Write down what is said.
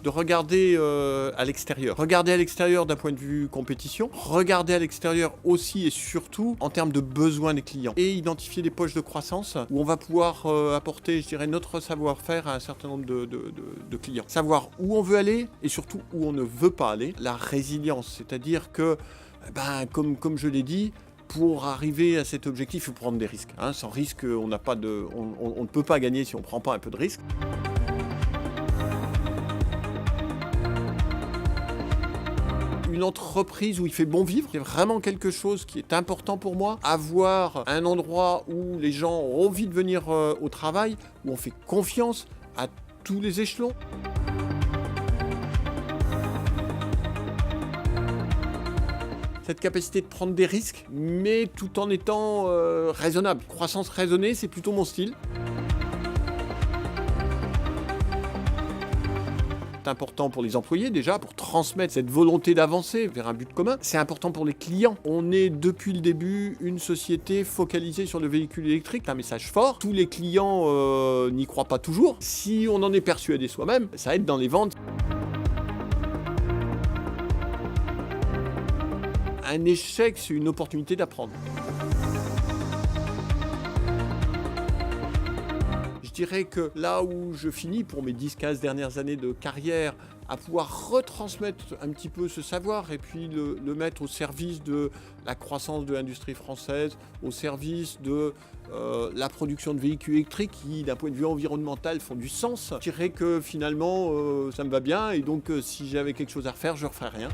de regarder à l'extérieur. Regarder à l'extérieur d'un point de vue compétition, regarder à l'extérieur aussi et surtout en termes de besoins des clients et identifier des poches de croissance où on va pouvoir apporter, je dirais, notre savoir-faire à un certain nombre de clients. Savoir où on veut aller et surtout où on ne veut pas aller. La résilience, c'est-à-dire que, comme je l'ai dit, pour arriver à cet objectif, il faut prendre des risques. Sans risque, on ne peut pas gagner si on ne prend pas un peu de risque. Une entreprise où il fait bon vivre, c'est vraiment quelque chose qui est important pour moi. Avoir un endroit où les gens ont envie de venir au travail, où on fait confiance à tous les échelons. Cette capacité de prendre des risques, mais tout en étant raisonnable. Croissance raisonnée, c'est plutôt mon style. C'est important pour les employés déjà, pour transmettre cette volonté d'avancer vers un but commun. C'est important pour les clients. On est depuis le début une société focalisée sur le véhicule électrique. C'est un message fort. Tous les clients n'y croient pas toujours. Si on en est persuadé soi-même, ça aide dans les ventes. Un échec, c'est une opportunité d'apprendre. Je dirais que là où je finis pour mes 10-15 dernières années de carrière, à pouvoir retransmettre un petit peu ce savoir et puis le mettre au service de la croissance de l'industrie française, au service de la production de véhicules électriques qui, d'un point de vue environnemental, font du sens. Je dirais que finalement, ça me va bien et donc si j'avais quelque chose à refaire, je ne referais rien.